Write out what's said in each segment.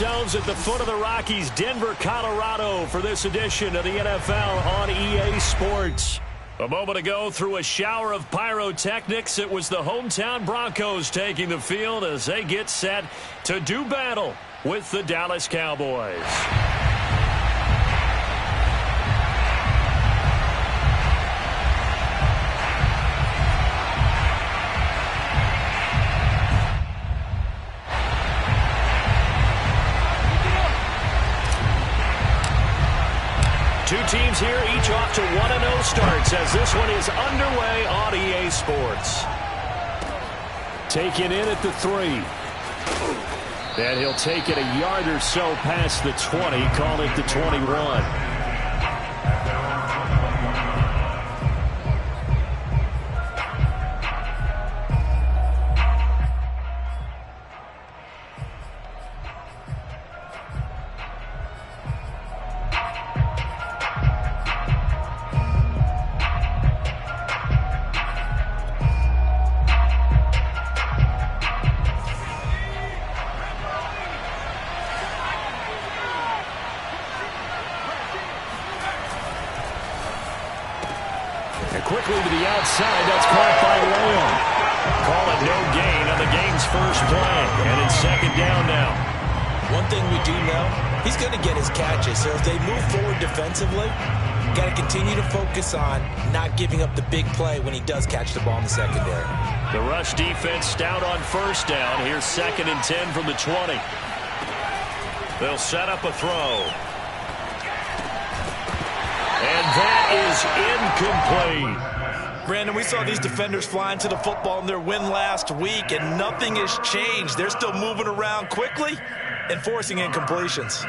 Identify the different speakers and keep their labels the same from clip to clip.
Speaker 1: ourselves at the foot of the Rockies, Denver, Colorado, for this edition of the NFL on EA Sports. A moment ago, through a shower of pyrotechnics, it was the hometown Broncos taking the field as they get set to do battle with the Dallas Cowboys. Two teams here, each off to 1-0 starts as this one is underway on EA Sports. Taken in at the 3. And he'll take it a yard or so past the 20, call it the 21. Quickly to the outside, that's caught by Lamb. Call it no gain on the game's first play, and it's second down now.
Speaker 2: One thing we do know, he's going to get his catches, so as they move forward defensively, got to continue to focus on not giving up the big play when he does catch the ball in the secondary.
Speaker 1: The rush defense stout on first down. Here's 2nd and 10 from the 20. They'll set up a throw. And that is incomplete.
Speaker 2: Brandon, we saw these defenders flying to the football in their win last week, and nothing has changed. They're still moving around quickly and forcing incompletions.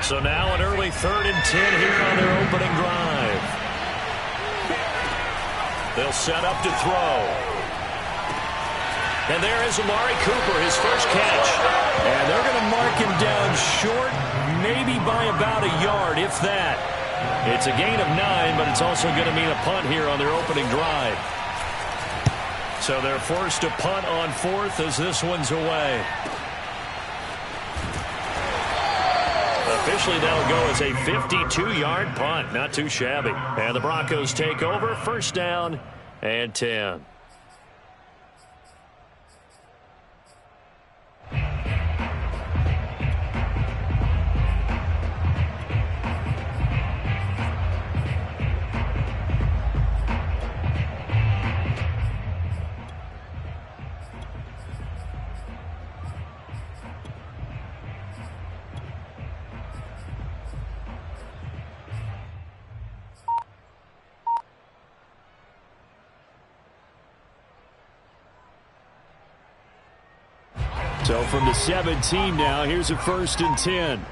Speaker 1: So now an early 3rd and 10 here on their opening drive. They'll set up to throw. And there is Amari Cooper, his first catch. And they're going to mark him down short, maybe by about a yard, if that. It's a gain of 9, but it's also going to mean a punt here on their opening drive. So they're forced to punt on 4th as this one's away. Officially, that'll go as a 52-yard punt. Not too shabby. And the Broncos take over, 1st down and 10. So from the 17 now, here's a 1st and 10.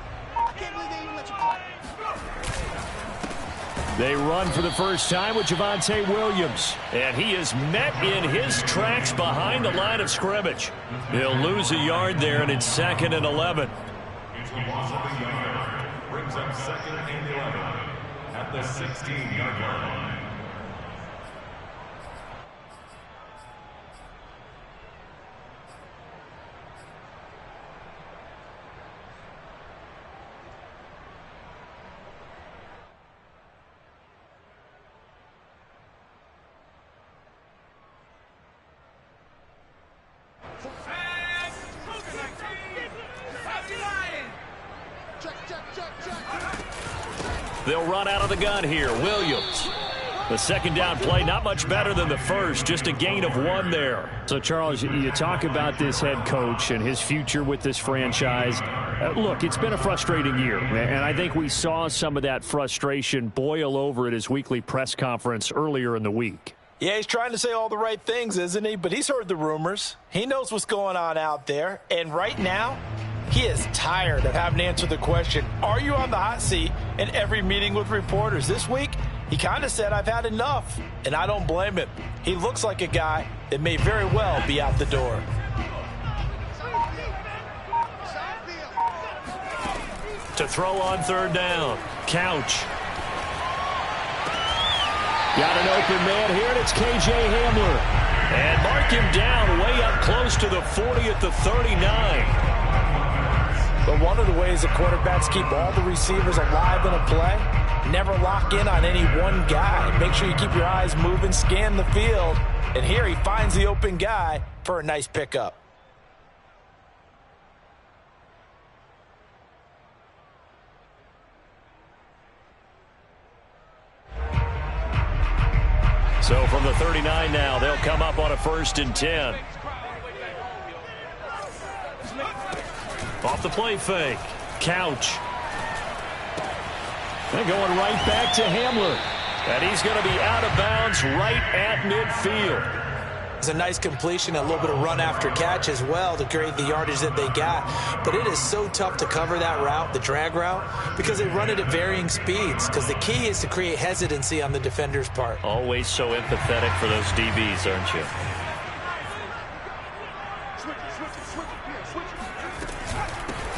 Speaker 1: They run for the first time with Javonte Williams. And he is met in his tracks behind the line of scrimmage. He'll lose a yard there, and it's 2nd and 11.
Speaker 3: It's a loss of a yard. Brings up 2nd and 11 at the 16-yard line.
Speaker 1: They'll run out of the gun here. Williams. The 2nd down play, not much better than the first, just a gain of 1 there.
Speaker 4: So, Charles, you talk about this head coach and his future with this franchise. Look, it's been a frustrating year, and I think we saw some of that frustration boil over at his weekly press conference earlier in the week.
Speaker 2: Yeah, he's trying to say all the right things, isn't he? But he's heard the rumors. He knows what's going on out there. And right now, he is tired of having to answer the question, are you on the hot seat in every meeting with reporters? This week, he kind of said, I've had enough. And I don't blame him. He looks like a guy that may very well be out the door.
Speaker 1: To throw on 3rd down. Couch. Got an open man here, and it's K.J. Hamler. And mark him down way up close to the 40 at the 39.
Speaker 2: But one of the ways that quarterbacks keep all the receivers alive in a play, never lock in on any one guy. Make sure you keep your eyes moving, scan the field. And here he finds the open guy for a nice pickup.
Speaker 1: So from the 39 now, they'll come up on a 1st and 10. Off the play fake. Couch. They're going right back to Hamler. And he's going to be out of bounds right at midfield.
Speaker 2: It's a nice completion, a little bit of run after catch as well to create the yardage that they got. But it is so tough to cover that route, the drag route, because they run it at varying speeds. Because the key is to create hesitancy on the defender's part.
Speaker 1: Always so empathetic for those DBs, aren't you?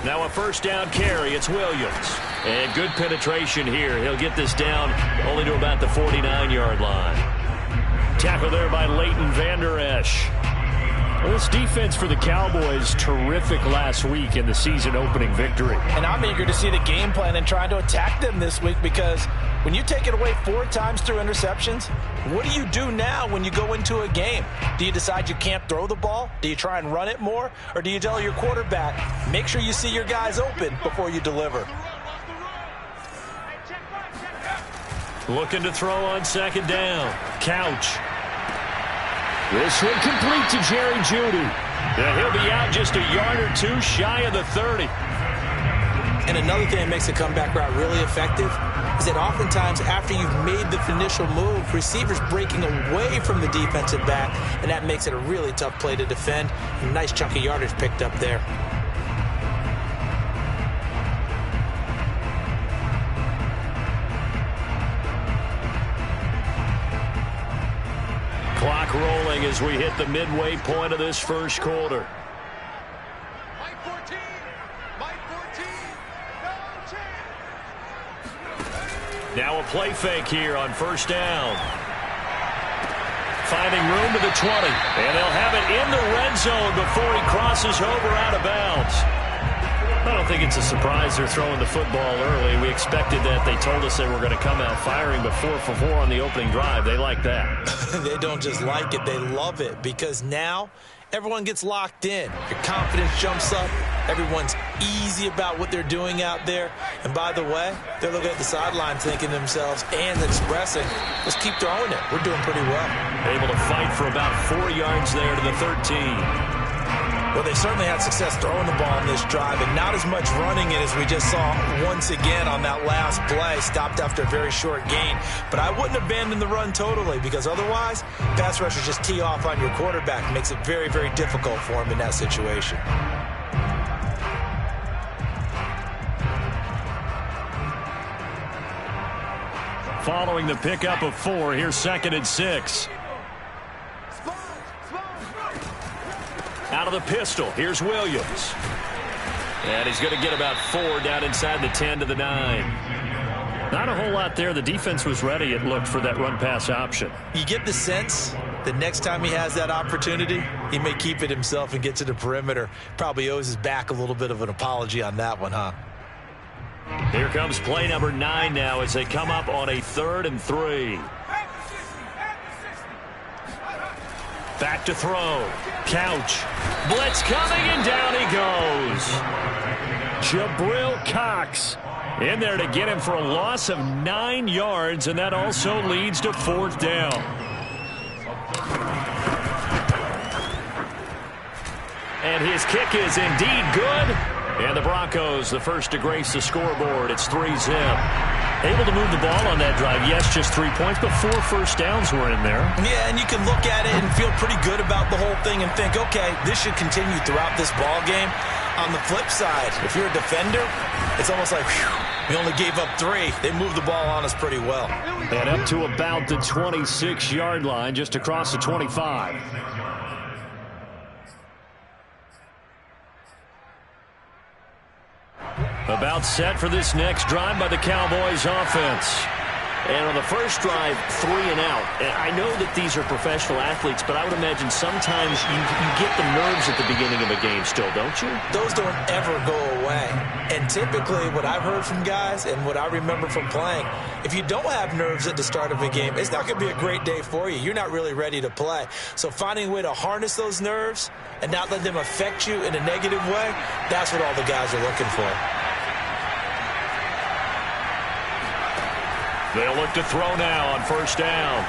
Speaker 1: Now a 1st down carry. It's Williams. And good penetration here. He'll get this down only to about the 49-yard line. Tackle there by Leighton Vander Esch. Well, this defense for the Cowboys, terrific last week in the season-opening victory.
Speaker 2: And I'm eager to see the game plan and trying to attack them this week, because when you take it away 4 times through interceptions, what do you do now when you go into a game? Do you decide you can't throw the ball? Do you try and run it more? Or do you tell your quarterback, make sure you see your guys open before you deliver?
Speaker 1: Looking to throw on 2nd down. Couch.
Speaker 4: This one complete to Jerry Jeudy.
Speaker 1: Yeah, he'll be out just a yard or 2 shy of the 30.
Speaker 2: And another thing that makes a comeback route really effective is that oftentimes after you've made the initial move, receivers breaking away from the defensive back, and that makes it a really tough play to defend. A nice chunk of yardage picked up there.
Speaker 1: Clock rolling as we hit the midway point of this 1st quarter.
Speaker 3: Mike 14, no chance.
Speaker 1: Now a play fake here on 1st down. Finding room to the 20. And they'll have it in the red zone before he crosses over out of bounds. I don't think it's a surprise they're throwing the football early. We expected that. They told us they were going to come out firing, but 4 for 4 on the opening drive. They like that.
Speaker 2: They don't just like it, they love it, because now everyone gets locked in. Your confidence jumps up. Everyone's easy about what they're doing out there. And by the way, they're looking at the sideline thinking to themselves and expressing, let's keep throwing it. We're doing pretty well.
Speaker 1: Able to fight for about 4 yards there to the 13.
Speaker 2: Well, they certainly had success throwing the ball on this drive, and not as much running it as we just saw once again on that last play. Stopped after a very short gain. But I wouldn't abandon the run totally, because otherwise, pass rushers just tee off on your quarterback. It makes it very, very difficult for him in that situation.
Speaker 1: Following the pickup of 4, here's 2nd and 6. Out of the pistol, here's Williams. And he's going to get about 4 down inside the 10 to the 9. Not a whole lot there. The defense was ready, it looked, for that run-pass option.
Speaker 2: You get the sense that next time he has that opportunity, he may keep it himself and get to the perimeter. Probably owes his back a little bit of an apology on that one, huh?
Speaker 1: Here comes play number 9 now as they come up on a 3rd and 3. Back to throw. Couch. Blitz coming, and down he goes. Jabril Cox in there to get him for a loss of 9 yards, and that also leads to 4th down. And his kick is indeed good. And the Broncos, the first to grace the scoreboard. It's 3-zip. Able to move the ball on that drive. Yes, just 3 points, but 4 first downs were in there.
Speaker 2: Yeah, and you can look at it and feel pretty good about the whole thing and think, okay, this should continue throughout this ball game. On the flip side, if you're a defender, it's almost like, whew, we only gave up 3. They moved the ball on us pretty well.
Speaker 1: And up to about the 26-yard line, just across the 25. About set for this next drive by the Cowboys offense. And on the first drive, 3 and out. And I know that these are professional athletes, but I would imagine sometimes you get the nerves at the beginning of a game still, don't you?
Speaker 2: Those don't ever go away. And typically what I've heard from guys and what I remember from playing, if you don't have nerves at the start of a game, it's not going to be a great day for you. You're not really ready to play. So finding a way to harness those nerves and not let them affect you in a negative way, that's what all the guys are looking for.
Speaker 1: They'll look to throw now on first down.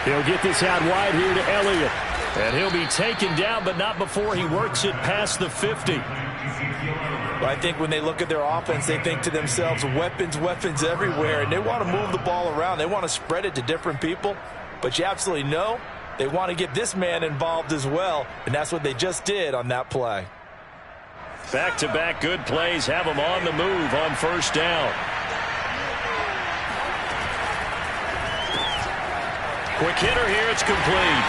Speaker 4: He'll get this out wide here to Elliott. And he'll be taken down, but not before he works it past the 50.
Speaker 2: Well, I think when they look at their offense, they think to themselves, weapons, weapons everywhere, and they want to move the ball around. They want to spread it to different people, but you absolutely know they want to get this man involved as well, and that's what they just did on that play.
Speaker 1: Back-to-back good plays have him on the move on first down. Quick hitter here, it's complete.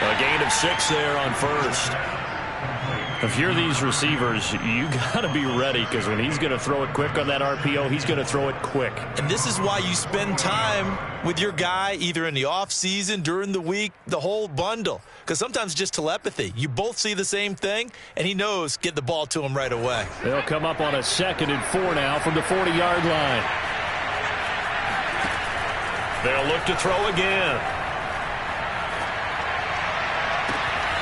Speaker 1: A gain of 6 there on first.
Speaker 4: If you're these receivers, you got to be ready, because when he's going to throw it quick on that RPO, he's going to throw it quick.
Speaker 2: And this is why you spend time with your guy either in the offseason, during the week, the whole bundle. Because sometimes just telepathy. You both see the same thing, and he knows get the ball to him right away.
Speaker 4: They'll come up on a 2nd and 4 now from the 40-yard line.
Speaker 1: They'll look to throw again.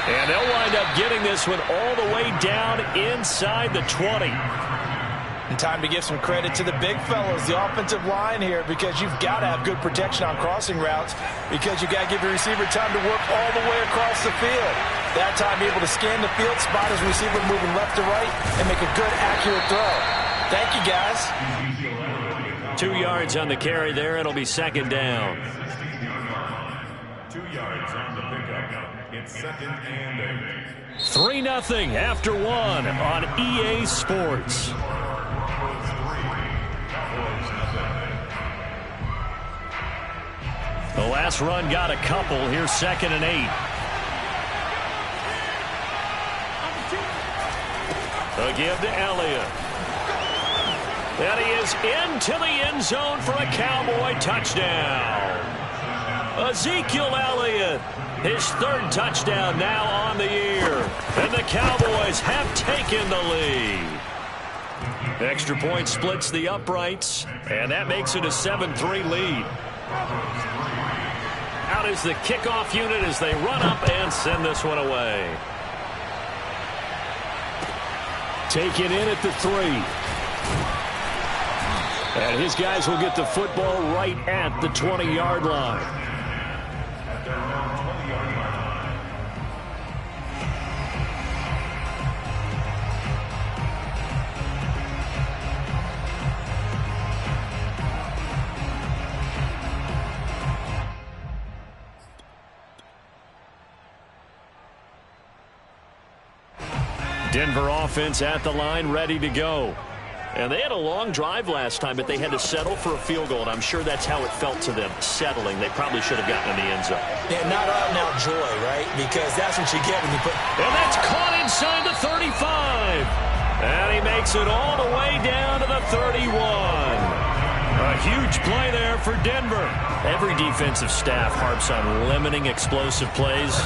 Speaker 1: And they'll wind up getting this one all the way down inside the 20.
Speaker 2: And time to give some credit to the big fellas, the offensive line here, because you've got to have good protection on crossing routes, because you got to give your receiver time to work all the way across the field. That time be able to scan the field, spot his receiver moving left to right, and make a good, accurate throw. Thank you, guys.
Speaker 1: 2 yards on the carry there. It'll be 2nd down.
Speaker 3: 2 yards on the pickup. It's 2nd and 8.
Speaker 1: 3-0 after 1 on EA Sports. The last run got a couple. Here's 2nd and 8. A give to Elliott. And he is into the end zone for a Cowboy touchdown. Ezekiel Elliott, his 3rd touchdown now on the year. And the Cowboys have taken the lead. Extra point splits the uprights, and that makes it a 7-3 lead. Out is the kickoff unit as they run up and send this one away.
Speaker 4: Taken in at the 3. And his guys will get the football right at the 20-yard line.
Speaker 3: At their own 20-yard line.
Speaker 1: Denver offense at the line, ready to go. And they had a long drive last time, but they had to settle for a field goal, and I'm sure that's how it felt to them, settling. They probably should have gotten in the end zone.
Speaker 2: Yeah, not out and out joy, right? Because that's what you get when you put...
Speaker 1: And that's caught inside the 35. And he makes it all the way down to the 31. A huge play there for Denver. Every defensive staff harps on limiting explosive plays.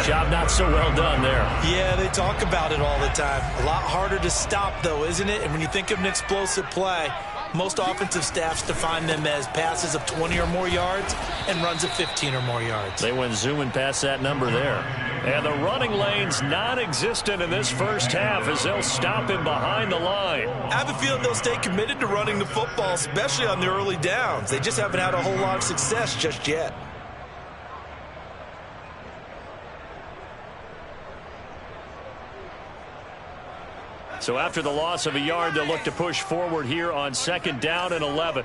Speaker 1: Job not so well done there.
Speaker 2: Yeah, they talk about it all the time. A lot harder to stop, though, isn't it? And when you think of an explosive play, most offensive staffs define them as passes of 20 or more yards and runs of 15 or more yards.
Speaker 1: They went zooming past that number there. And the running lane's non-existent in this first half as they'll stop him behind the line.
Speaker 2: I have a feeling they'll stay committed to running the football, especially on the early downs. They just haven't had a whole lot of success just yet.
Speaker 1: So after the loss of a yard, they'll look to push forward here on 2nd down and 11.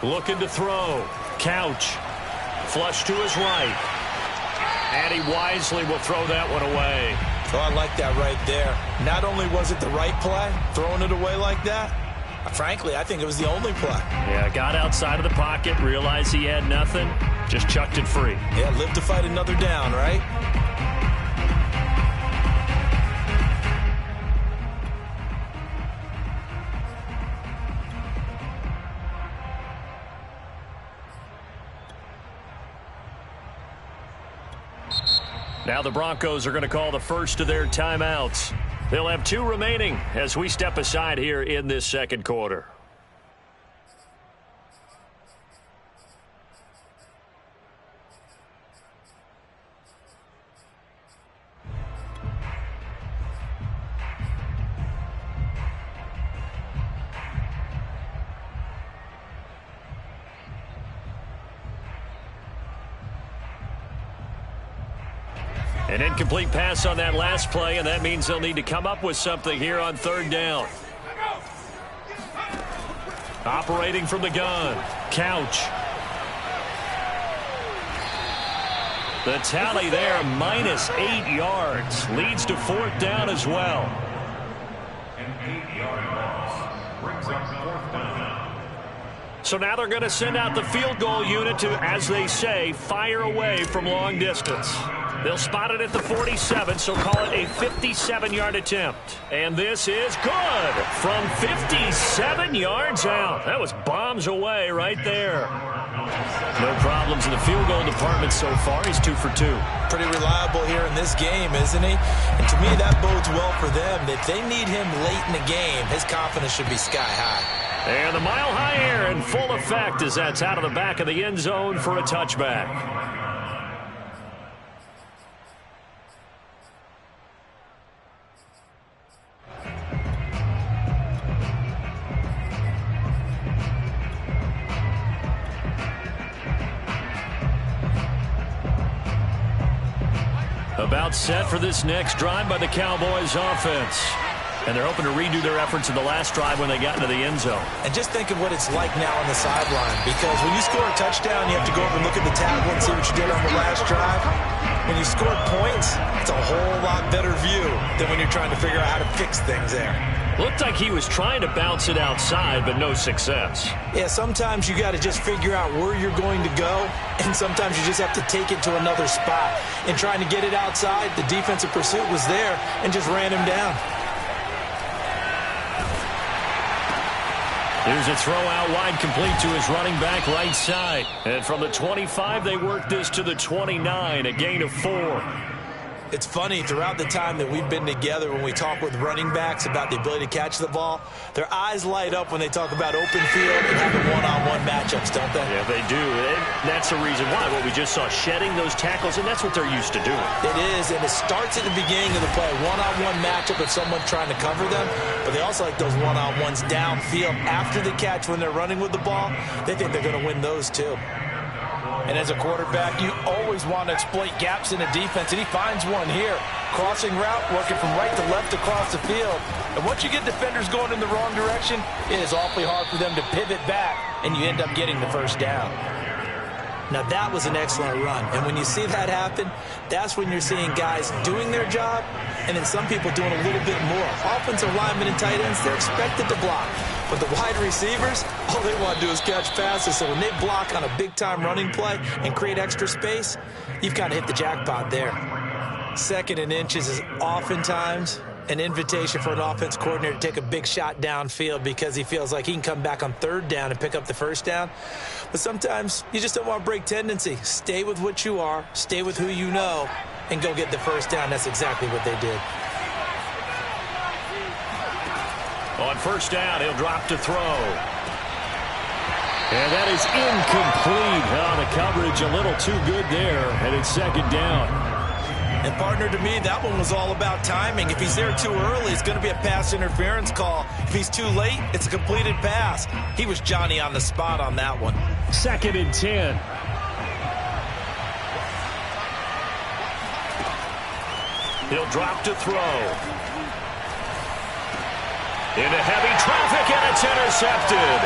Speaker 1: Looking to throw. Couch. Flush to his right. And he wisely will throw that one away.
Speaker 2: Oh, I like that right there. Not only was it the right play, throwing it away like that, frankly, I think it was the only play.
Speaker 1: Yeah, got outside of the pocket, realized he had nothing, just chucked it free.
Speaker 2: Yeah, live to fight another down, right?
Speaker 1: Now the Broncos are going to call the first of their timeouts. They'll have 2 remaining as we step aside here in this second quarter. An incomplete pass on that last play, and that means they'll need to come up with something here on 3rd down. Operating from the gun, Couch. The tally there, -8 yards. Leads to 4th down as well.
Speaker 3: An 8-yard loss brings up 4th down.
Speaker 1: So now they're going to send out the field goal unit to, as they say, fire away from long distance. They'll spot it at the 47, so call it a 57-yard attempt. And this is good from 57 yards out. That was bombs away right there. No problems in the field goal department so far. He's 2 for 2.
Speaker 2: Pretty reliable here in this game, isn't he? And to me, that bodes well for them. If they need him late in the game, his confidence should be sky high.
Speaker 1: And the Mile High Air in full effect as that's out of the back of the end zone for a touchback. About set for this next drive by the Cowboys offense. And they're hoping to redo their efforts in the last drive when they got into the end zone.
Speaker 2: And just think of what it's like now on the sideline. Because when you score a touchdown, you have to go over and look at the tablet and see what you did on the last drive. When you score points, it's a whole lot better view than when you're trying to figure out how to fix things there.
Speaker 1: Looked like he was trying to bounce it outside, but no success.
Speaker 2: Yeah, sometimes you got to just figure out where you're going to go, and sometimes you just have to take it to another spot. And trying to get it outside, the defensive pursuit was there and just ran him down.
Speaker 1: Here's a throw out wide, complete to his running back right side. And from the 25, they work this to the 29, a gain of 4.
Speaker 2: It's funny, throughout the time that we've been together, when we talk with running backs about the ability to catch the ball, their eyes light up when they talk about open field and having one-on-one matchups, don't they?
Speaker 1: Yeah, they do. And that's the reason why. What we just saw, shedding those tackles, and that's what they're used to doing.
Speaker 2: It is, and it starts at the beginning of the play. One-on-one matchup with someone trying to cover them, but they also like those one-on-ones downfield after the catch when they're running with the ball. They think they're going to win those, too. And as a quarterback, you always want to exploit gaps in the defense, and he finds one here. Crossing route, working from right to left across the field. And once you get defenders going in the wrong direction, it is awfully hard for them to pivot back, and you end up getting the first down. Now, that was an excellent run. And when you see that happen, that's when you're seeing guys doing their job, and then some people doing a little bit more. Offensive linemen and tight ends, they're expected to block. But the wide receivers, all they want to do is catch passes. So when they block on a big-time running play and create extra space, you've kind of hit the jackpot there. 2nd and inches is oftentimes an invitation for an offense coordinator to take a big shot downfield because he feels like he can come back on 3rd down and pick up the first down. But sometimes you just don't want to break tendency. Stay with what you are, stay with who you know, and go get the first down. That's exactly what they did.
Speaker 1: On 1st down, he'll drop to throw. And that is incomplete. Oh, the coverage a little too good there, and it's 2nd down.
Speaker 2: And, partner, to me, that one was all about timing. If he's there too early, it's going to be a pass interference call. If he's too late, it's a completed pass. He was Johnny on the spot on that one.
Speaker 4: 2nd and 10.
Speaker 1: He'll drop to throw. Into heavy traffic, and it's intercepted.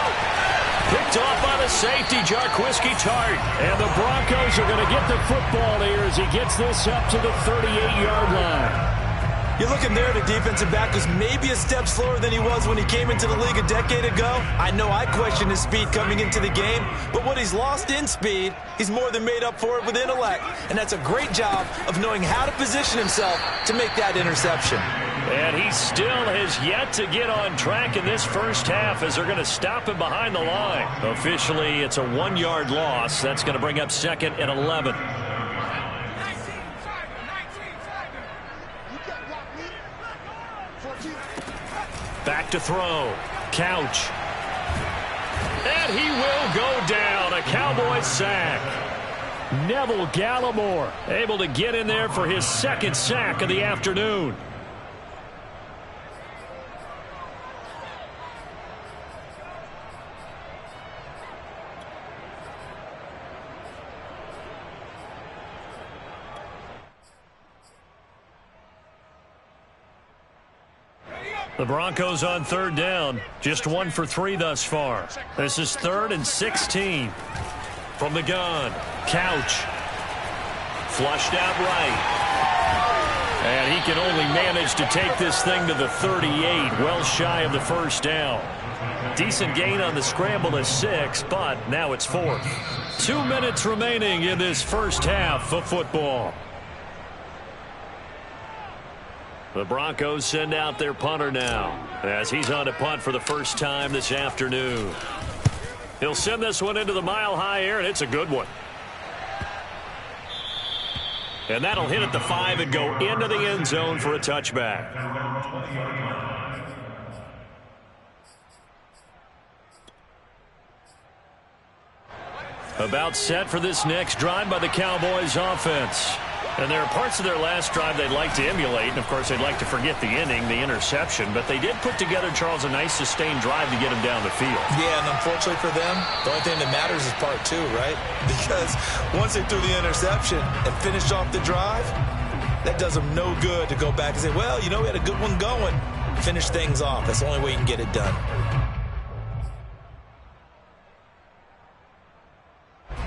Speaker 1: Picked off by the safety, Jarquiski Tart. And the Broncos are going to get the football here as he gets this up to the 38-yard line.
Speaker 2: You're looking there, the defensive back was maybe a step slower than he was when he came into the league a decade ago. I know I questioned his speed coming into the game, but what he's lost in speed, he's more than made up for it with intellect. And that's a great job of knowing how to position himself to make that interception.
Speaker 1: And he still has yet to get on track in this first half as they're going to stop him behind the line. Officially, it's a 1-yard loss. That's going to bring up 2nd and 11. Back to throw. Couch. And he will go down. A Cowboys sack.
Speaker 4: Neville Gallimore able to get in there for his second sack of the afternoon. The Broncos on third down. Just 1 for 3 thus far. This is 3rd and 16.
Speaker 1: From the gun. Couch. Flushed out right.
Speaker 4: And he can only manage to take this thing to the 38. Well shy of the first down.
Speaker 1: Decent gain on the scramble is 6, but now it's 4th.
Speaker 4: 2 minutes remaining in this first half of football.
Speaker 1: The Broncos send out their punter now as he's on to punt for the first time this afternoon. He'll send this one into the mile-high air, and it's a good one. And that'll hit at the 5 and go into the end zone for a touchback.
Speaker 4: About set for this next drive by the Cowboys offense. And there are parts of their last drive they'd like to emulate. And, of course, they'd like to forget the inning, the interception. But they did put together, Charles, a nice sustained drive to get him down the field.
Speaker 2: Yeah, and unfortunately for them, the only thing that matters is part 2, right? Because once they threw the interception and finished off the drive, that does them no good to go back and say, well, you know, we had a good one going. Finish things off. That's the only way you can get it done.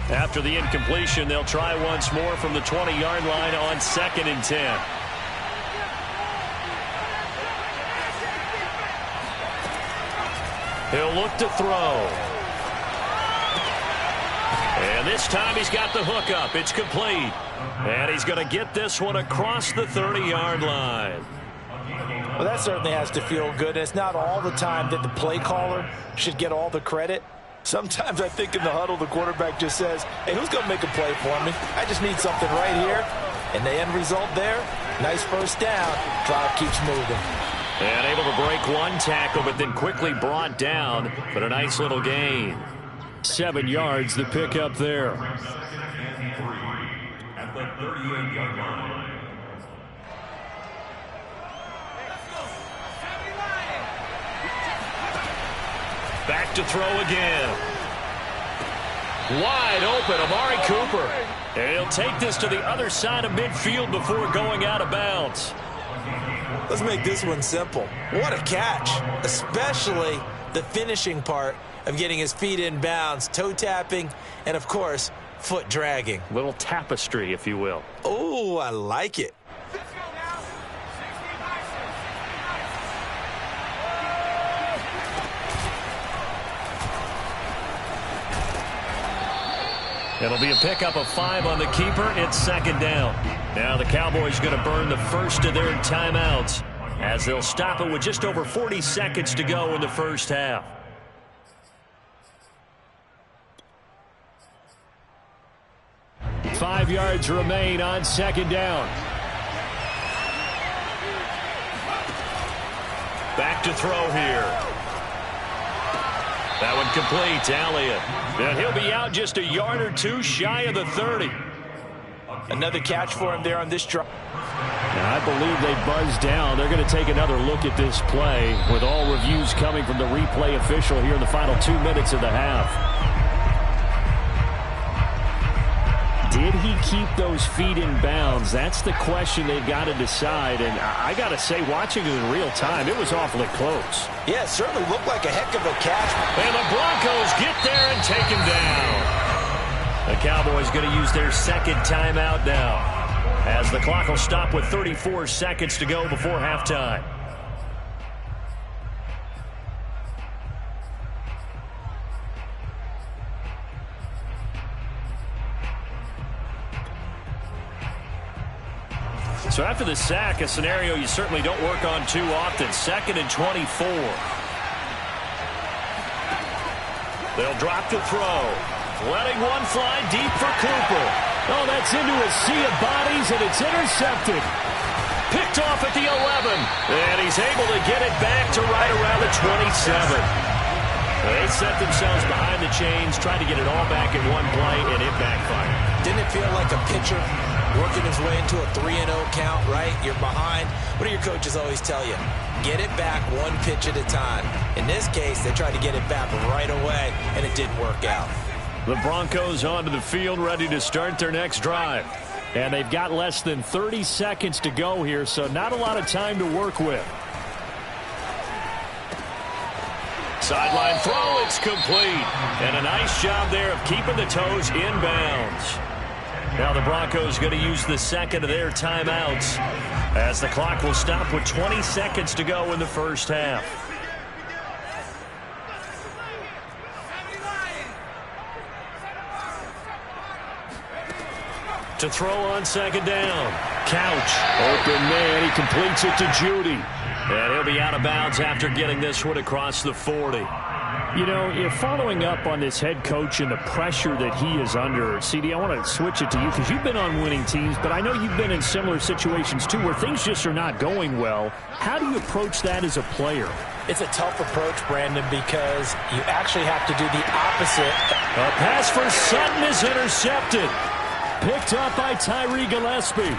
Speaker 4: After the incompletion, they'll try once more from the 20-yard line on 2nd and 10.
Speaker 1: He'll look to throw. And this time he's got the hook up. It's complete. And he's going to get this one across the 30-yard line.
Speaker 2: Well, that certainly has to feel good. It's not all the time that the play caller should get all the credit. Sometimes I think in the huddle, the quarterback just says, hey, who's going to make a play for me? I just need something right here. And the end result there, nice first down. Drive keeps moving.
Speaker 1: And able to break one tackle, but then quickly brought down. But a nice little gain.
Speaker 4: 7 yards, the pickup there.
Speaker 3: At the 38-yard line.
Speaker 1: Back to throw again. Wide open, Amari Cooper. And he'll take this to the other side of midfield before going out of bounds.
Speaker 2: Let's make this one simple. What a catch, especially the finishing part of getting his feet in bounds, toe tapping, and, of course, foot dragging.
Speaker 4: Little tapestry, if you will.
Speaker 2: Oh, I like it.
Speaker 1: It'll be a pickup of 5 on the keeper. It's 2nd down. Now the Cowboys going to burn the first of their timeouts as they'll stop it with just over 40 seconds to go in the first half.
Speaker 4: Five yards remain on 2nd down.
Speaker 1: Back to throw here. That one complete to Elliott. And he'll be out just a yard or 2 shy of the 30.
Speaker 2: Another catch for him there on this drive.
Speaker 4: Now, I believe they buzzed down. They're going to take another look at this play with all reviews coming from the replay official here in the final 2 minutes of the half. Did he keep those feet in bounds? That's the question they've got to decide. And I got to say, watching it in real time, it was awfully close.
Speaker 2: Yeah, it certainly looked like a heck of a catch.
Speaker 1: And the Broncos get there and take him down. The Cowboys going to use their 2nd timeout now, as the clock will stop with 34 seconds to go before halftime. So after the sack, a scenario you certainly don't work on too often. 2nd and 24. They'll drop to throw. Letting one fly deep for Cooper.
Speaker 4: Oh, that's into a sea of bodies, and it's intercepted.
Speaker 1: Picked off at the 11. And he's able to get it back to right around the 27. They set themselves behind the chains, tried to get it all back in one play, and it backfired.
Speaker 2: Didn't it feel like a pitcher working his way into a 3-0 count, right? You're behind. What do your coaches always tell you? Get it back one pitch at a time. In this case, they tried to get it back right away, and it didn't work out.
Speaker 1: The Broncos onto the field, ready to start their next drive.
Speaker 4: And they've got less than 30 seconds to go here, so not a lot of time to work with.
Speaker 1: Sideline throw, it's complete. And a nice job there of keeping the toes in bounds. Now the Broncos going to use the second of their timeouts as the clock will stop with 20 seconds to go in the first half. To throw on second down. Couch. Open man. He completes it to Judy. And he'll be out of bounds after getting this one across the 40.
Speaker 4: You know, you're following up on this head coach and the pressure that he is under. CD, I want to switch it to you because you've been on winning teams, but I know you've been in similar situations too where things just are not going well. How do you approach that as a player?
Speaker 2: It's a tough approach, Brandon, because you actually have to do the opposite.
Speaker 4: A pass for Sutton is intercepted. Picked up by Tyree Gillespie.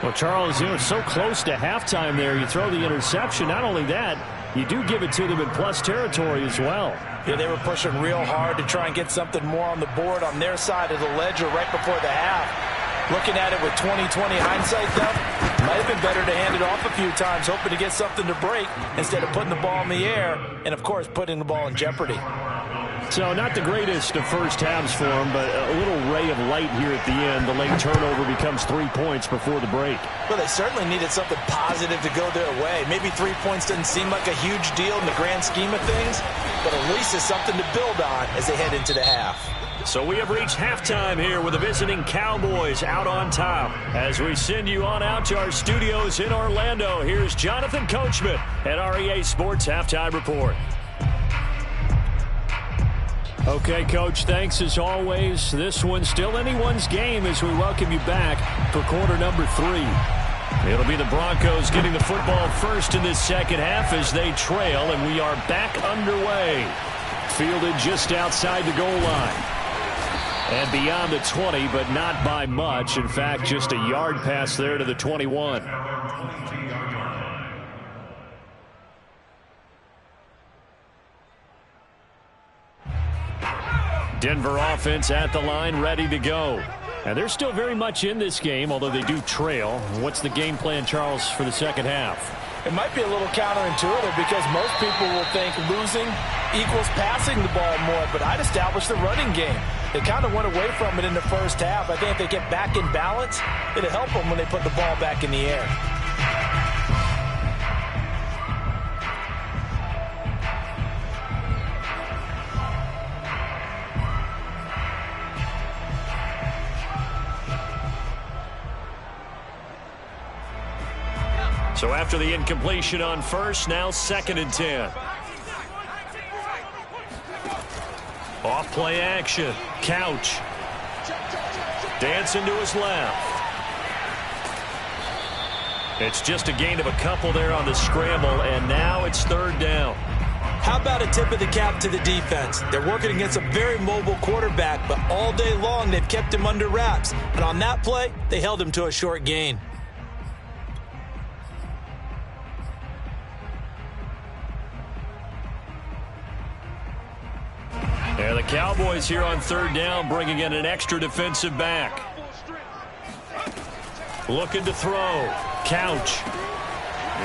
Speaker 4: Well, Charles, you know, so close to halftime there. You throw the interception. Not only that, you do give it to them in plus territory as well.
Speaker 2: Yeah, they were pushing real hard to try and get something more on the board on their side of the ledger right before the half. Looking at it with 20/20 hindsight, though, might have been better to hand it off a few times, hoping to get something to break instead of putting the ball in the air and, of course, putting the ball in jeopardy.
Speaker 4: So not the greatest of first halves for him, but a little ray of light here at the end. The late turnover becomes 3 points before the break.
Speaker 2: Well, they certainly needed something positive to go their way. Maybe 3 points doesn't seem like a huge deal in the grand scheme of things, but at least it's something to build on as they head into the half.
Speaker 1: So we have reached halftime here with the visiting Cowboys out on top. As we send you on out to our studios in Orlando, here's Jonathan Coachman at REA Sports Halftime Report.
Speaker 4: Okay, Coach, thanks as always. This one's still anyone's game as we welcome you back for quarter number 3.
Speaker 1: It'll be the Broncos getting the football first in this second half as they trail, and we are back underway.
Speaker 4: Fielded just outside the goal line. And beyond the 20, but not by much. In fact, just a yard pass there to the 21. Denver offense at the line, ready to go. And they're still very much in this game, although they do trail. What's the game plan, Charles, for the second half?
Speaker 2: It might be a little counterintuitive because most people will think losing equals passing the ball more, but I'd establish the running game. They kind of went away from it in the first half. I think if they get back in balance, it'll help them when they put the ball back in the air.
Speaker 1: So after the incompletion on first, now 2nd and 10. Off play action. Couch. Dancing to his left. It's just a gain of a couple there on the scramble, and now it's 3rd down.
Speaker 2: How about a tip of the cap to the defense? They're working against a very mobile quarterback, but all day long they've kept him under wraps. And on that play, they held him to a short gain.
Speaker 1: Yeah, the Cowboys here on 3rd down, bringing in an extra defensive back. Looking to throw. Couch.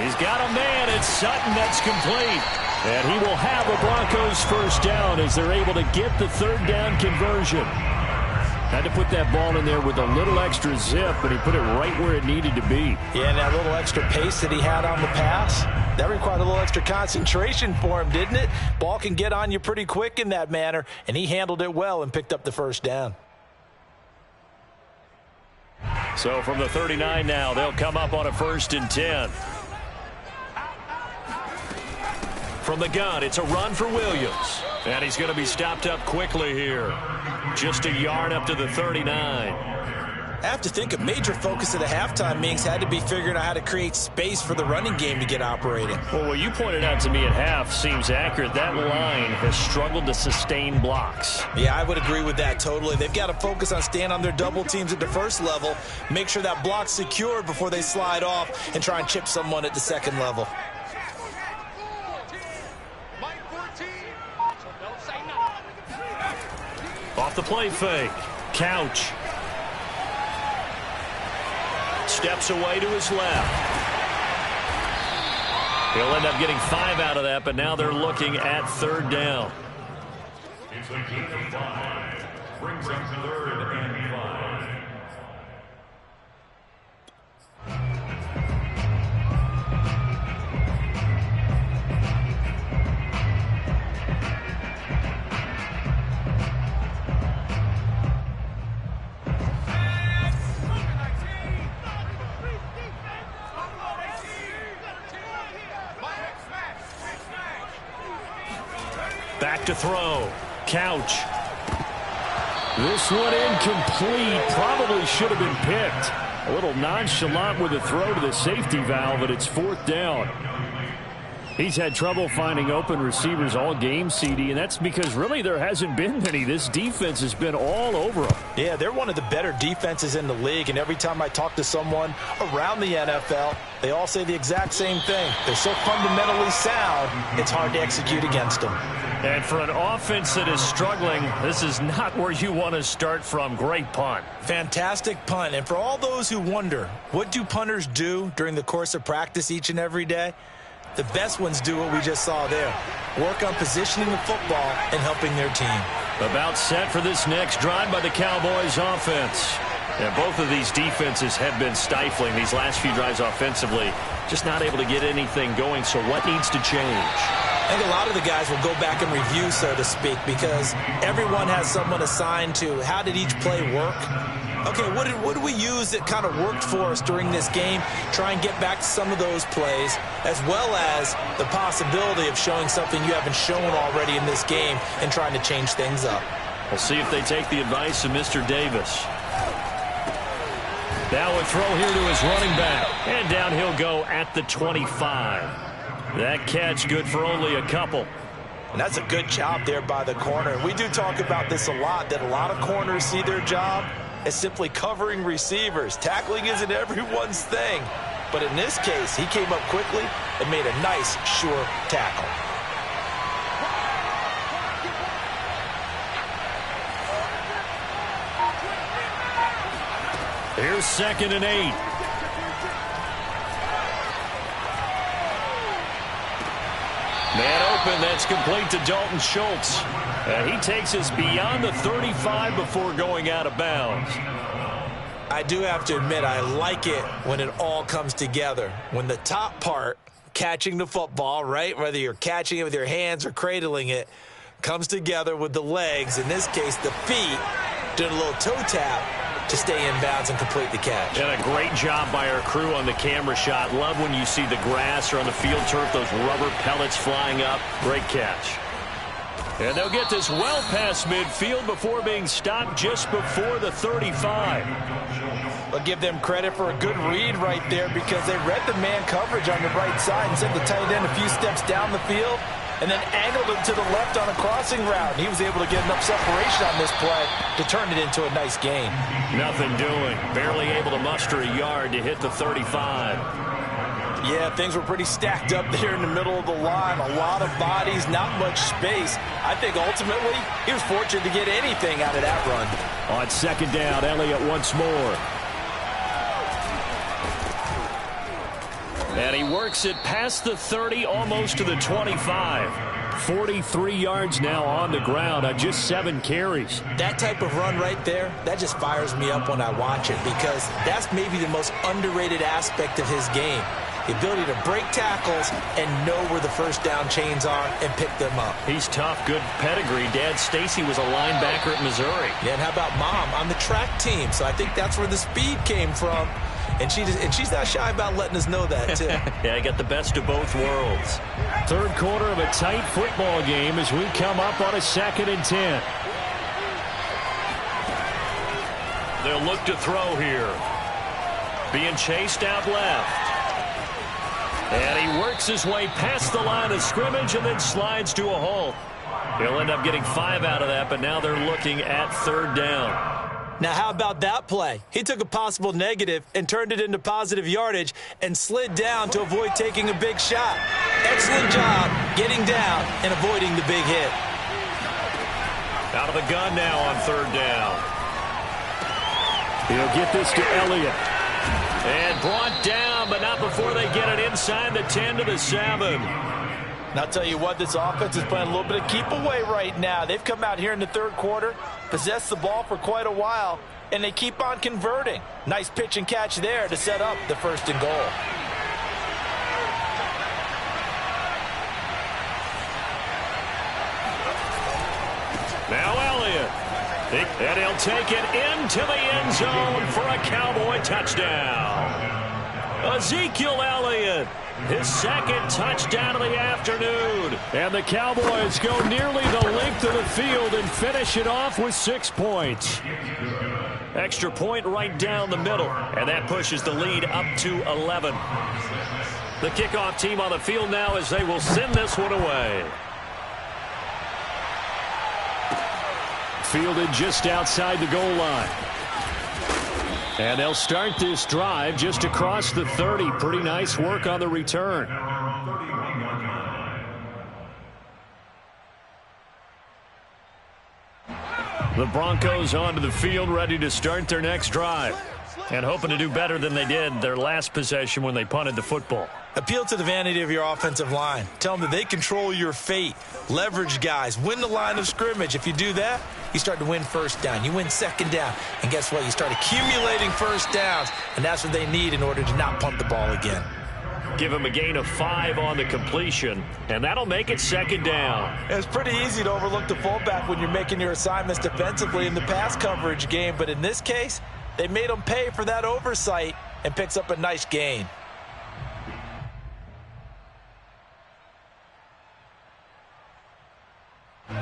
Speaker 1: He's got a man. It's Sutton. That's complete. And he will have a Broncos first down as they're able to get the 3rd down conversion. Had to put that ball in there with a little extra zip, but he put it right where it needed to be.
Speaker 2: Yeah, and that little extra pace that he had on the pass, that required a little extra concentration for him, didn't it? Ball can get on you pretty quick in that manner, and he handled it well and picked up the first down.
Speaker 1: So from the 39 now, they'll come up on a 1st and 10. From the gun, it's a run for Williams. And he's going to be stopped up quickly here. Just a yard up to the 39.
Speaker 2: I have to think a major focus of the halftime meetings had to be figuring out how to create space for the running game to get operating.
Speaker 4: Well, what you pointed out to me at half seems accurate. That line has struggled to sustain blocks.
Speaker 2: Yeah, I would agree with that totally. They've got to focus on staying on their double teams at the first level, make sure that block's secured before they slide off and try and chip someone at the second level.
Speaker 1: Off the play fake. Couch. Steps away to his left. He'll end up getting 5 out of that, but now they're looking at 3rd down.
Speaker 3: It's a gain of 5. Brings up 3rd and 5.
Speaker 1: Back to throw. Couch. This one incomplete. Probably should have been picked. A little nonchalant with a throw to the safety valve, but it's 4th down. He's had trouble finding open receivers all game, CD, and that's because really there hasn't been many. This defense has been all over them.
Speaker 2: Yeah, they're one of the better defenses in the league, and every time I talk to someone around the NFL, they all say the exact same thing. They're so fundamentally sound, it's hard to execute against them.
Speaker 1: And for an offense that is struggling, this is not where you want to start from. Great punt.
Speaker 2: Fantastic punt. And for all those who wonder, what do punters do during the course of practice each and every day? The best ones do what we just saw there. Work on positioning the football and helping their team.
Speaker 1: About set for this next drive by the Cowboys offense. And both of these defenses have been stifling these last few drives offensively. Just not able to get anything going, so what needs to change?
Speaker 2: I think a lot of the guys will go back and review, so to speak, because everyone has someone assigned to how did each play work. Okay, what did we use that kind of worked for us during this game? Try and get back to some of those plays, as well as the possibility of showing something you haven't shown already in this game and trying to change things up.
Speaker 1: We'll see if they take the advice of Mr. Davis. Now a throw here to his running back. And down he'll go at the 25. That catch good for only a couple.
Speaker 2: And that's a good job there by the corner. And we do talk about this a lot, that a lot of corners see their job as simply covering receivers. Tackling isn't everyone's thing. But in this case, he came up quickly and made a nice, sure tackle.
Speaker 1: Here's 2nd and 8. Man open, that's complete to Dalton Schultz. And he takes us beyond the 35 before going out of bounds.
Speaker 2: I do have to admit, I like it when it all comes together. When the top part, catching the football, right, whether you're catching it with your hands or cradling it, comes together with the legs, in this case the feet, doing a little toe tap to stay in bounds and complete the catch.
Speaker 1: And a great job by our crew on the camera shot. Love when you see the grass or on the field turf, those rubber pellets flying up. Great catch. And they'll get this well past midfield before being stopped just before the 35.
Speaker 2: I'll give them credit for a good read right there, because they read the man coverage on the right side and sent the tight end a few steps down the field and then angled him to the left on a crossing route. And he was able to get enough separation on this play to turn it into a nice gain.
Speaker 1: Nothing doing. Barely able to muster a yard to hit the 35.
Speaker 2: Yeah, things were pretty stacked up there in the middle of the line. A lot of bodies, not much space. I think ultimately he was fortunate to get anything out of that run.
Speaker 1: On 2nd down, Elliott once more. And he works it past the 30, almost to the 25. 43 yards now on the ground on just 7 carries.
Speaker 2: That type of run right there, that just fires me up when I watch it, because that's maybe the most underrated aspect of his game. The ability to break tackles and know where the first down chains are and pick them up.
Speaker 1: He's tough, good pedigree. Dad Stacy was a linebacker at Missouri.
Speaker 2: Yeah, and how about Mom on the track team? So I think that's where the speed came from. And she's not shy about letting us know that, too.
Speaker 1: Yeah, I got the best of both worlds. 3rd quarter of a tight football game as we come up on a 2nd and 10. they'll look to throw here. Being chased out left. And he works his way past the line of scrimmage and then slides to a halt. He'll end up getting 5 out of that, but now they're looking at 3rd down.
Speaker 2: Now, how about that play? He took a possible negative and turned it into positive yardage and slid down to avoid taking a big shot. Excellent job getting down and avoiding the big hit.
Speaker 1: Out of the gun now on 3rd down.
Speaker 4: He'll get this to Elliott.
Speaker 1: And brought down, but not before they get it inside the 10 to the 7.
Speaker 2: And I'll tell you what, this offense is playing a little bit of keep away right now. They've come out here in the 3rd quarter, possessed the ball for quite a while, and they keep on converting. Nice pitch and catch there to set up the 1st and goal.
Speaker 1: Now Elliott. And he'll take it into the end zone for a Cowboy touchdown. Ezekiel Elliott, his 2nd touchdown of the afternoon.
Speaker 4: And the Cowboys go nearly the length of the field and finish it off with 6 points.
Speaker 1: Extra point right down the middle. And that pushes the lead up to 11. The kickoff team on the field now as they will send this one away.
Speaker 4: Fielded just outside the goal line. And they'll start this drive just across the 30. Pretty nice work on the return. The Broncos onto the field, ready to start their next drive. And hoping to do better than they did their last possession when they punted the football.
Speaker 2: Appeal to the vanity of your offensive line. Tell them that they control your fate. Leverage guys. Win the line of scrimmage. If you do that, you start to win 1st down. You win 2nd down. And guess what? You start accumulating 1st downs. And that's what they need in order to not punt the ball again.
Speaker 1: Give him a gain of 5 on the completion. And that'll make it 2nd down.
Speaker 2: It's pretty easy to overlook the fullback when you're making your assignments defensively in the pass coverage game. But in this case, they made him pay for that oversight and picks up a nice gain.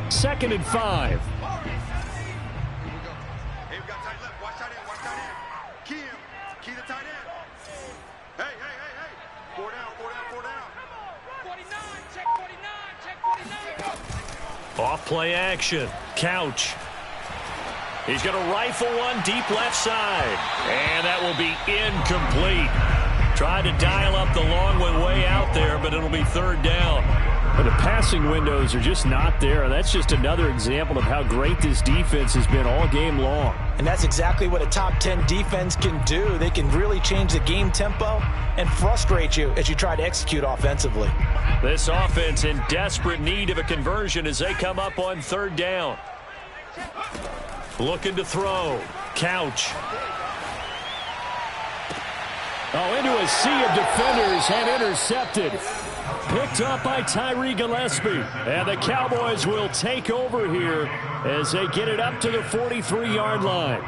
Speaker 4: Second and 5.
Speaker 5: Hey, we got tight left. Watch tight end. Watch tight end. Key him. Key the tight end. Hey. 4 down.
Speaker 6: 49. Check 49. Check 49.
Speaker 1: Off play action. Couch. He's going to rifle one deep left side. And that will be incomplete. Tried to dial up the long one way out there, but it'll be 3rd down.
Speaker 4: But the passing windows are just not there. That's just another example of how great this defense has been all game long.
Speaker 2: And that's exactly what a top 10 defense can do. They can really change the game tempo and frustrate you as you try to execute offensively.
Speaker 1: This offense in desperate need of a conversion as they come up on 3rd down. Looking to throw. Couch.
Speaker 4: Oh, into a sea of defenders and intercepted. Picked up by Tyree Gillespie. And the Cowboys will take over here as they get it up to the 43-yard line.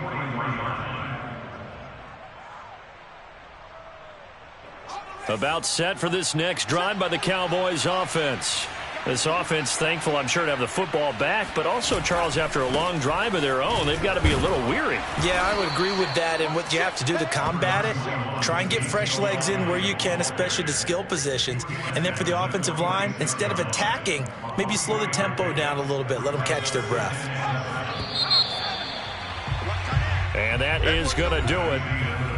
Speaker 1: About set for this next drive by the Cowboys offense. This offense, thankful, I'm sure, to have the football back, but also, Charles, after a long drive of their own, they've got to be a little weary.
Speaker 2: Yeah, I would agree with that, and what you have to do to combat it, try and get fresh legs in where you can, especially the skill positions. And then for the offensive line, instead of attacking, maybe slow the tempo down a little bit, let them catch their breath.
Speaker 1: And that is going to do it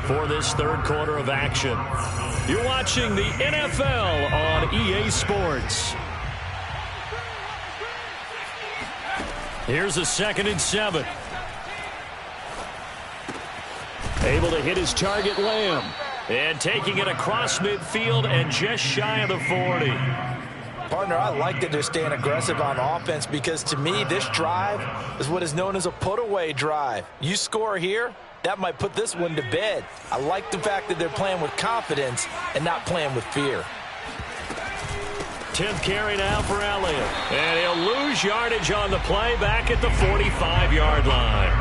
Speaker 1: for this 3rd quarter of action. You're watching the NFL on EA Sports. Here's a 2nd and 7.
Speaker 4: Able to hit his target, Lamb.
Speaker 1: And taking it across midfield and just shy of the 40.
Speaker 2: Partner, I like that they're staying aggressive on offense because, to me, this drive is what is known as a put-away drive. You score here, that might put this one to bed. I like the fact that they're playing with confidence and not playing with fear.
Speaker 1: 10th carry now for Elliott. And he'll lose yardage on the play back at the 45-yard line.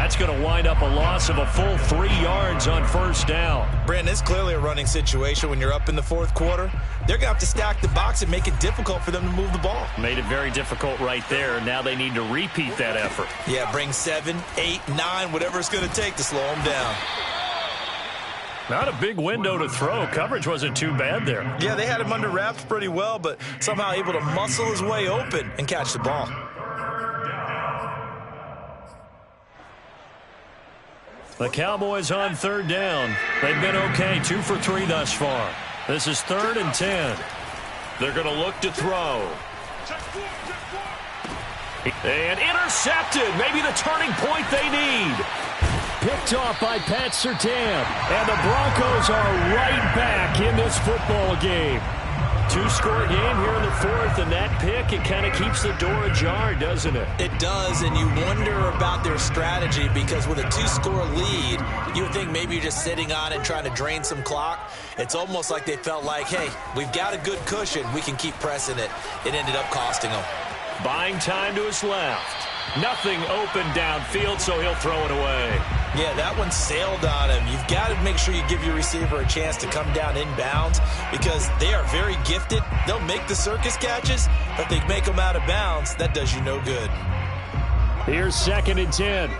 Speaker 4: That's going to wind up a loss of a full 3 yards on first down.
Speaker 2: Brandon, it's clearly a running situation when you're up in the fourth quarter. They're going to have to stack the box and make it difficult for them to move the ball.
Speaker 4: Made it very difficult right there. Now they need to repeat that effort.
Speaker 2: Yeah, bring 7, 8, 9, whatever it's going to take to slow them down.
Speaker 4: Not a big window to throw. Coverage wasn't too bad there.
Speaker 2: Yeah, they had him under wraps pretty well, but somehow able to muscle his way open and catch the ball.
Speaker 4: The Cowboys on third down. They've been okay, 2 for 3 thus far. This is 3rd and 10.
Speaker 1: They're going to look to throw. And intercepted. Maybe the turning point they need.
Speaker 4: Picked off by Pat Surtain. And the Broncos are right back in this football game. 2-score game here in the fourth, and that pick, it kind of keeps the door ajar, doesn't it?
Speaker 2: It does, and you wonder about their strategy because with a 2-score lead, you would think maybe you're just sitting on it trying to drain some clock. It's almost like they felt like, hey, we've got a good cushion. We can keep pressing it. It ended up costing them.
Speaker 1: Buying time to his left. Nothing open downfield, so he'll throw it away.
Speaker 2: Yeah, that one sailed on him. You've got to make sure you give your receiver a chance to come down inbounds because they are very gifted. They'll make the circus catches, but they make them out of bounds. That does you no good.
Speaker 4: Here's 2nd and 10.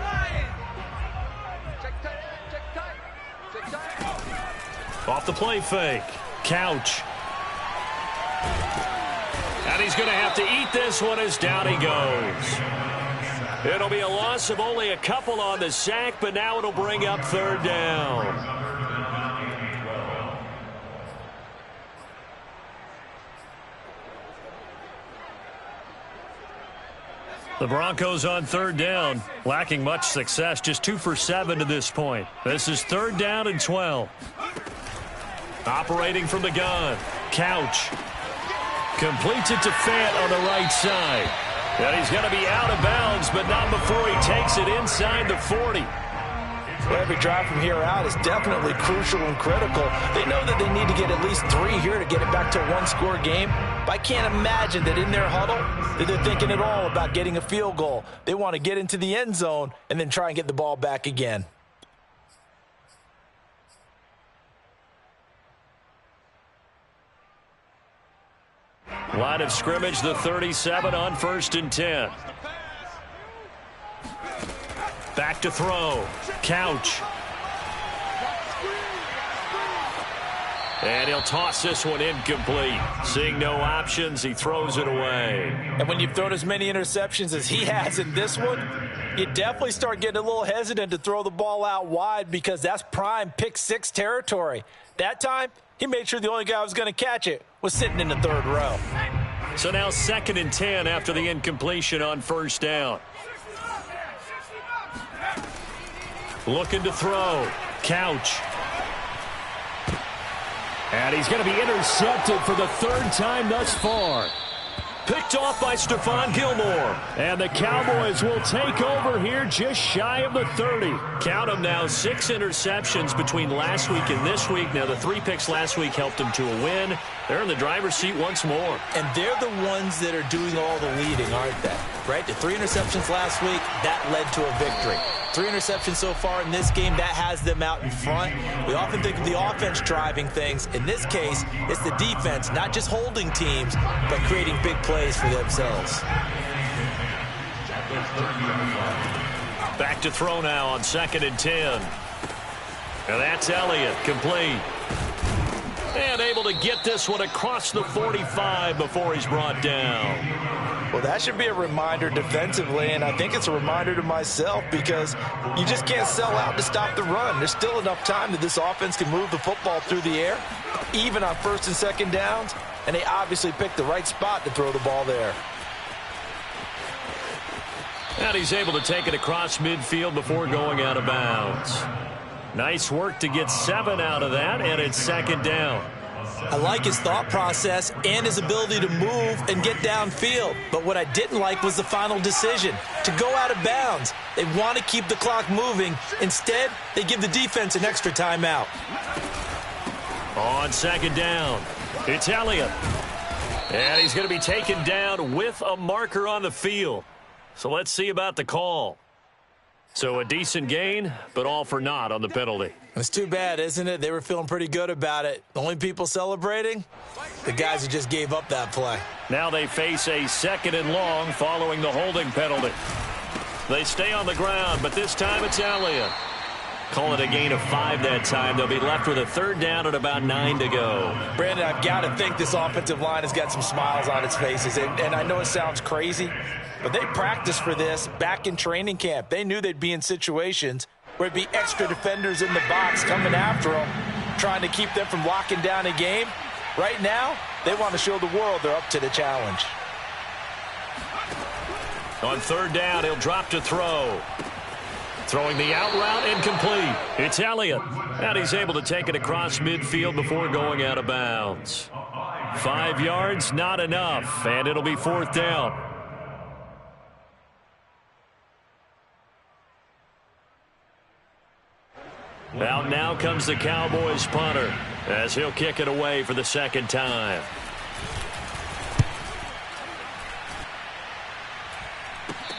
Speaker 1: Off the play fake. Couch. And he's going to have to eat this one as down he goes. It'll be a loss of only a couple on the sack, but now it'll bring up 3rd down.
Speaker 4: The Broncos on 3rd down, lacking much success, just 2 for 7 to this point. This is 3rd down and 12.
Speaker 1: Operating from the gun. Couch.
Speaker 4: Completes it to Fant on the right side.
Speaker 1: And he's going to be out of bounds, but not before he takes it inside the 40.
Speaker 2: Well, every drive from here out is definitely crucial and critical. They know that they need to get at least 3 here to get it back to a 1-score game. But I can't imagine that in their huddle that they're thinking at all about getting a field goal. They want to get into the end zone and then try and get the ball back again.
Speaker 1: Line of scrimmage, the 37 on 1st and 10. Back to throw. Couch. And he'll toss this one incomplete. Seeing no options, he throws it away.
Speaker 2: And when you've thrown as many interceptions as he has in this one, you definitely start getting a little hesitant to throw the ball out wide because that's prime pick 6 territory. That time, he made sure the only guy who was going to catch it was sitting in the 3rd row.
Speaker 1: So now 2nd and 10 after the incompletion on 1st down. Looking to throw. Couch.
Speaker 4: And he's going to be intercepted for the 3rd time thus far.
Speaker 1: Picked off by Stephon Gilmore.
Speaker 4: And the Cowboys will take over here just shy of the 30.
Speaker 1: Count them now, 6 interceptions between last week and this week. Now, the 3 picks last week helped them to a win. They're in the driver's seat once more.
Speaker 2: And they're the ones that are doing all the leading, aren't they? Right? The 3 interceptions last week, that led to a victory. 3 interceptions so far in this game, that has them out in front. We often think of the offense driving things. In this case, it's the defense, not just holding teams, but creating big plays for themselves.
Speaker 1: Back to throw now on 2nd and 10. And that's Elliott, complete. And able to get this one across the 45 before he's brought down.
Speaker 2: Well, that should be a reminder defensively, and I think it's a reminder to myself because you just can't sell out to stop the run. There's still enough time that this offense can move the football through the air, even on 1st and 2nd downs, and they obviously picked the right spot to throw the ball there.
Speaker 1: And he's able to take it across midfield before going out of bounds.
Speaker 4: Nice work to get 7 out of that, and it's 2nd down.
Speaker 2: I like his thought process and his ability to move and get downfield. But what I didn't like was the final decision, to go out of bounds. They want to keep the clock moving. Instead, they give the defense an extra timeout.
Speaker 1: On 2nd down, it's Elliott. And he's going to be taken down with a marker on the field. So let's see about the call.
Speaker 4: So a decent gain, but all for naught on the penalty.
Speaker 2: It's too bad, isn't it? They were feeling pretty good about it. The only people celebrating? The guys who just gave up that play.
Speaker 4: Now they face a 2nd and long following the holding penalty. They stay on the ground, but this time it's Elliott. Call it a gain of 5 that time. They'll be left with a 3rd down and about 9 to go.
Speaker 2: Brandon, I've got to think this offensive line has got some smiles on its faces. And I know it sounds crazy, but they practiced for this back in training camp. They knew they'd be in situations where it'd be extra defenders in the box coming after them, trying to keep them from locking down a game. Right now, they want to show the world they're up to the challenge.
Speaker 4: On 3rd down, he'll drop to throw. Throwing the out route, incomplete. It's Elliott. And he's able to take it across midfield before going out of bounds. 5 yards, not enough. And it'll be 4th down. Out now comes the Cowboys punter as he'll kick it away for the 2nd time.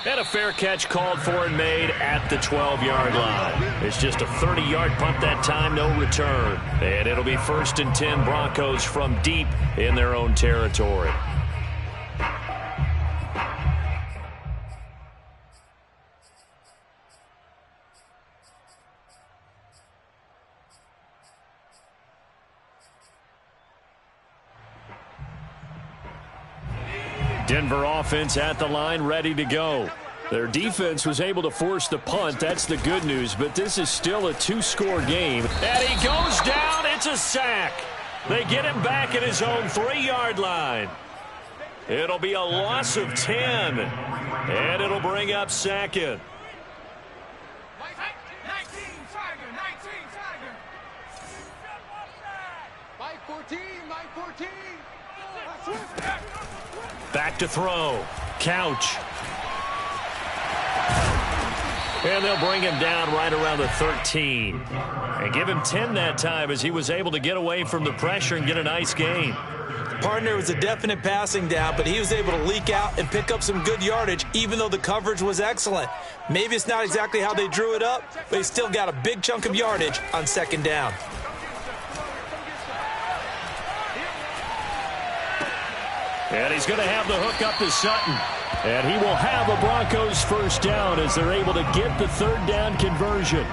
Speaker 4: And a fair catch called for and made at the 12-yard line. It's just a 30-yard punt that time, no return. And it'll be 1st and 10 Broncos from deep in their own territory. Denver offense at the line, ready to go. Their defense was able to force the punt. That's the good news, but this is still a 2-score game. And he goes down. It's a sack. They get him back at his own 3-yard line. It'll be a loss of 10, and it'll bring up 2nd.
Speaker 6: 14.
Speaker 4: Back to throw. Couch. And they'll bring him down right around the 13. And give him 10 that time as he was able to get away from the pressure and get a nice gain.
Speaker 2: Partner was a definite passing down, but he was able to leak out and pick up some good yardage, even though the coverage was excellent. Maybe it's not exactly how they drew it up, but he still got a big chunk of yardage on 2nd down.
Speaker 4: And he's going to have the hook up to Sutton. And he will have a Broncos 1st down as they're able to get the 3rd down conversion.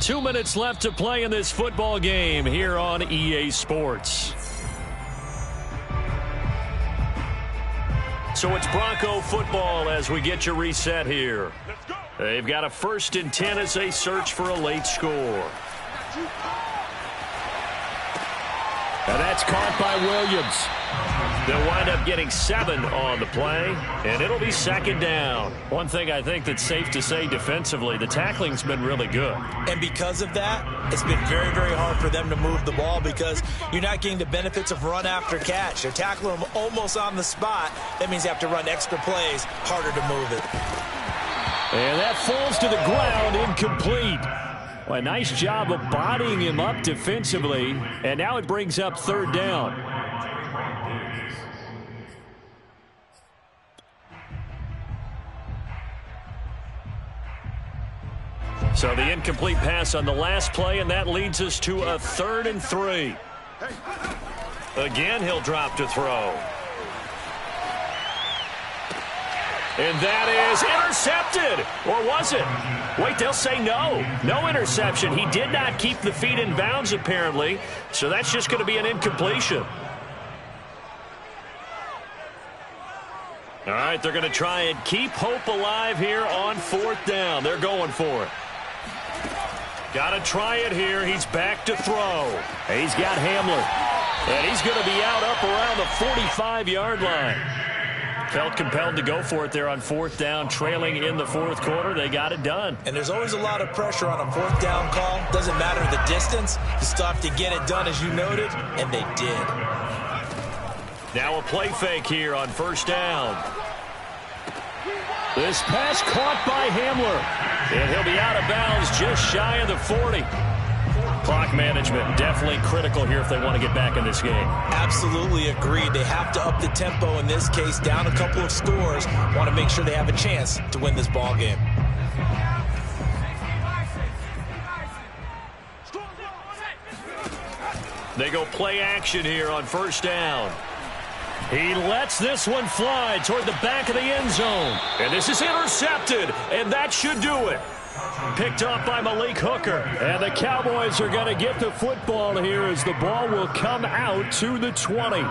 Speaker 4: Two minutes left to play in this football game here on EA Sports. So it's Bronco football as we get you reset here. They've got a 1st and 10 as they search for a late score. And that's caught by Williams. They'll wind up getting 7 on the play, and it'll be 2nd down. One thing I think that's safe to say defensively, the tackling's been really good.
Speaker 2: And because of that, it's been very, very hard for them to move the ball because you're not getting the benefits of run after catch. They're tackling them almost on the spot. That means you have to run extra plays, harder to move it.
Speaker 4: And that falls to the ground, incomplete. Well, a nice job of bodying him up defensively, and now it brings up 3rd down. So the incomplete pass on the last play, and that leads us to a 3rd and 3. Again, he'll drop to throw. And that is intercepted. Or was it? Wait, they'll say no. No interception. He did not keep the feet in bounds, apparently. So that's just going to be an incompletion. All right, they're going to try and keep hope alive here on 4th down. They're going for it. Got to try it here. He's back to throw. He's got Hamler. And he's going to be out up around the 45-yard line. Felt compelled to go for it there on 4th down, trailing in the 4th quarter. They got it done.
Speaker 2: And there's always a lot of pressure on a 4th down call. Doesn't matter the distance. You still have to get it done, as you noted, and they did.
Speaker 4: Now a play fake here on 1st down. This pass caught by Hamler. And he'll be out of bounds just shy of the 40.
Speaker 1: Clock management definitely critical here if they want to get back in this game.
Speaker 2: Absolutely agreed. They have to up the tempo in this case, down a couple of scores. Want to make sure they have a chance to win this ball game.
Speaker 1: They go play action here on first down. He lets this one fly toward the back of the end zone. And this is intercepted, and that should do it. Picked up by Malik Hooker. And the Cowboys are going to get the football here as the ball will come out to the 20.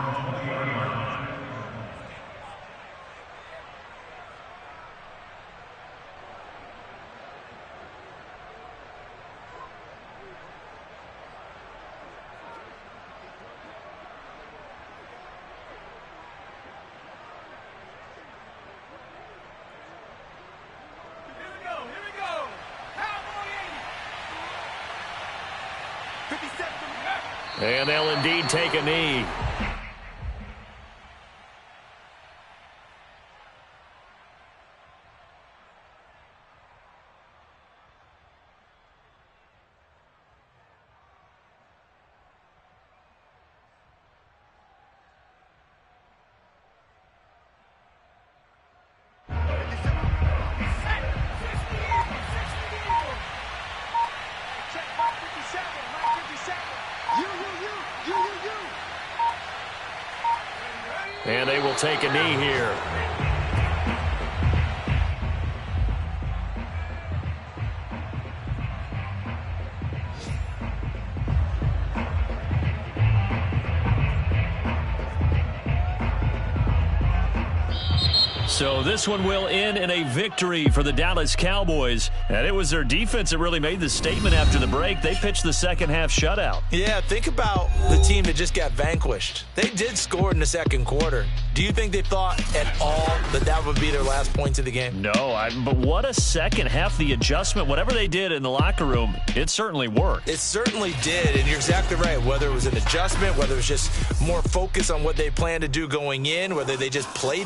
Speaker 1: And they'll indeed take a knee. And they will take a knee here. So this one will end in a victory for the Dallas Cowboys. And it was their defense that really made the statement after the break. They pitched the second half shutout.
Speaker 2: Yeah, think about the team that just got vanquished. They did score in the second quarter. Do you think they thought at all that that would be their last points of the game?
Speaker 1: No, but what a second half. The adjustment, whatever they did in the locker room, it certainly worked.
Speaker 2: It certainly did, and you're exactly right. Whether it was an adjustment, whether it was just more focus on what they planned to do going in, whether they just played